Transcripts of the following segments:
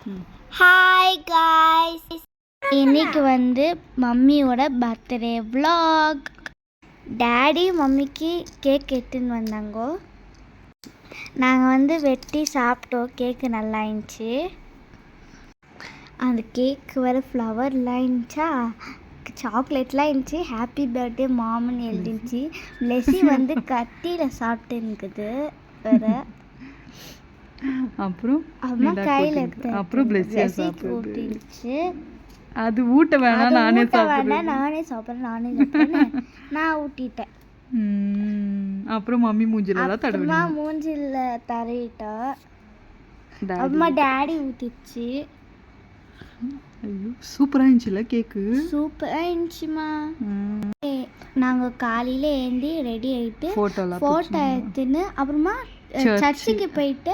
Hi guys, இன்னைக்கு வந்து மம்மியோட birthday vlog. Daddy மம்மிக்கு cake எடுத்துன்னு வந்தாங்கோ. நாங்கள் வந்து வெட்டி சாப்பிட்டோம். கேக்கு நல்லா இருந்துச்சு. அந்த கேக் வர ஃப்ளவர்லாம் இருந்துச்சா, சாக்லேட்லாம் இருந்துச்சு. ஹாப்பி பர்த்டே மாமன்னு எழுதிருந்துச்சு. லெஸி வந்து கத்தியில் சாப்பிட்டு இருக்குது வேற. அப்புறம் அம்மா கையில் எடுத்து அப்புறம் ஊட்டிடுச்சு. அது ஊட்ட வேணாம், நானே சாப்பிட்றேன் நான் ஊட்டிட்டேன். அப்புறம் மம்மி மூஞ்சில தான் தடவினா, மூஞ்சில தடவிட்டா. அம்மா டேடி ஊத்திடுச்சு. ஐயோ சூப்பராக இருந்துச்சுல கேக்கு. சூப்பராக இருந்துச்சுமா. நாங்கள் காலையில் ஏந்தி ரெடி ஆகிட்டு ஃபோட்டோ எடுத்துன்னு அப்புறமா சர்ச்சுக்கு போயிட்டு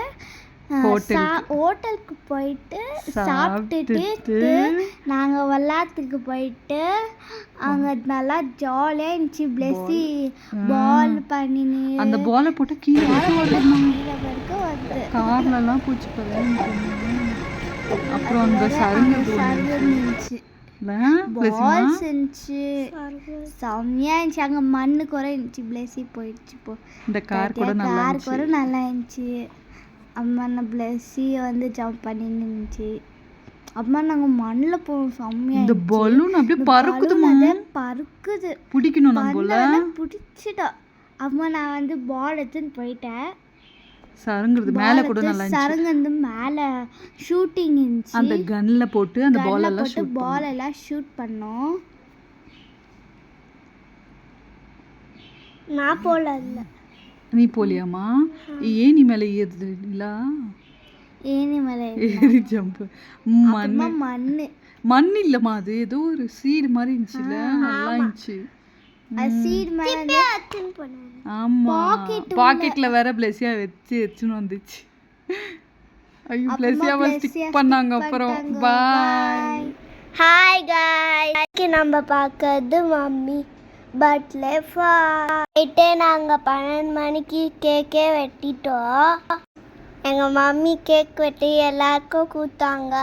ஹோட்டலுக்கு போயிட்டு சாப்பிட்டுட்டு நாங்கள் விளாட்டுக்கு போயிட்டு அங்கே நல்லா ஜாலியாக இருந்துச்சு. பிளெஸி பால் பண்ணினு அந்த பாலை போட்டு கீழே வரைக்கும் வந்து கார்லலாம் பூச்சி அப்புறம் அந்த சருங்கு இருந்துச்சு. பால்ஸ் இருந்துச்சு. செம்மையாக இருந்துச்சு. அங்கே மண்ணு குறை இருந்துச்சு. பிளெஸி போயிடுச்சு. இந்த கார் கூட நல்லா இருந்துச்சு. அம்மா நான் பிளெஸி வந்து ஜம்ப் பண்ணி இருந்துச்சு. அம்மா நாங்கள் மண்ணில் போவோம். செம்மையாக இந்த பலூன் அப்படியே பறக்குது. பிடிக்கணும் நம்மள பிடிச்சிட்டா. அம்மா நான் வந்து பால் எடுத்துன்னு போயிட்டேன். சரங்குறது மேலே கூட நல்லா இருந்துச்சு. சரங்குறது மேலே ஷூட்டிங் இருந்துச்சு. அந்த கன்ல போட்டு அந்த பால் எல்லாம் ஷூட் பண்ணோம். நான் போல இல்லை. நீ போலியாமா? ஏனி மேலே ஏறுது இல்ல? ஏனி மேலே ஏறி ஜம்ப். மண்ணு இல்லம்மா, அது ஏதோ ஒரு சீடு மாதிரி இருந்துச்சுல, நல்லா இருந்துச்சு. ஆமா, பாக்கெட்ல வேற பிளெஸியா வச்சுன்னு வந்துச்சு. ஐயோ பிளெஸியாவை ஸ்டிக் பண்ணாங்க. அப்புறம் பாய். ஹாய் காய்ஸ், நம்ம பார்க்கறது மம்மி பர்த்டே ஃபாய்ட்டே. நாங்கள் 12 மணிக்கு கேக்கே வெட்டிட்டோம். எங்கள் மம்மி கேக் வெட்டி எல்லாருக்கும் கொடுத்தாங்க.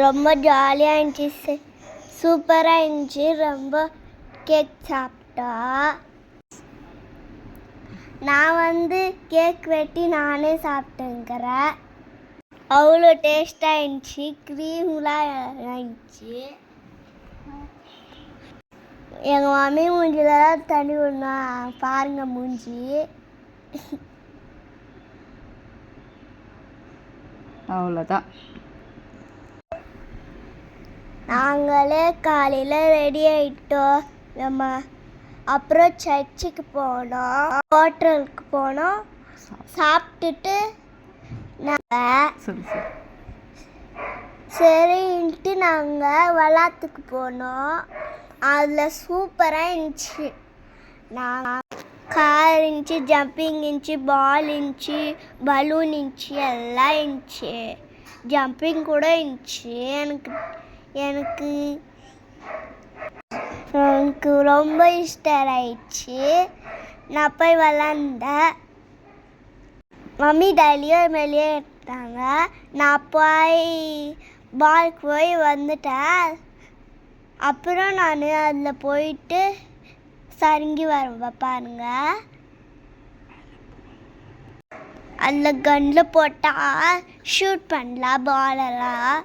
ரொம்ப ஜாலியாக இருந்துச்சு. சூப்பராக இருந்துச்சு. ரொம்ப கேக் சாப்பிட்டா. நான் வந்து கேக் வெட்டி நானே சாப்பிட்டுங்கிறேன். அவ்வளோ டேஸ்ட்டாக இருந்துச்சு. க்ரீம்லாம் இருந்துச்சு. எங்கள் மம்மி மூஞ்சிலலாம் தண்ணி விடணும். பாருங்க மூஞ்சி. அவ்வளோதான். நாங்களே காலையில் ரெடி ஆகிட்டோம். நம்ம அப்புறம் சர்ச்சுக்கு போனோம், ஹோட்டலுக்கு போனோம். சாப்பிட்டுட்டு சரின்ட்டு நாங்கள் விளாத்துக்கு போனோம். அதில் சூப்பராக இருந்துச்சு. நாங்கள் கார் இருந்துச்சு, ஜம்பிங் இருந்துச்சு, பால் இருந்துச்சு, பலூன் இருந்துச்சு, எல்லாம் இருந்துச்சு. ஜம்பிங் கூட இருந்துச்சு. எனக்கு ரொம்ப இஷ்டம் ஆயிடுச்சு. நான் போய் விளாண்டேன். மம்மி டேடியும் வெளியே எடுத்தாங்க. நான் போய் பாலுக்கு போய் வந்துட்டேன். அப்புறம் நான் அதில் போயிட்டு சருங்கி வருவேன். பாருங்க, அதில் கன்னில் போட்டால் ஷூட் பண்ணலாம் பாலெல்லாம்.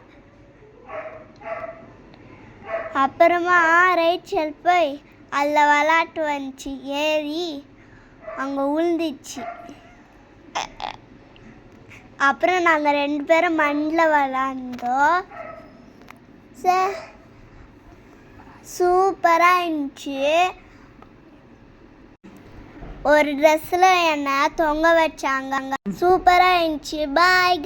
அப்புறமா ரைட் சைடு போய் அதில் விளாட்டு வந்துச்சு. ஏறி அங்கே விழுந்துச்சு. அப்புறம் நாங்கள் 2 பேரும் மண்ணில் விளாண்டோம். சூப்பராக இருந்துச்சு. ஒரு ட்ரெஸ்ஸில் என்னை தொங்க வச்சாங்க. சூப்பராக இருந்துச்சு. பாய்.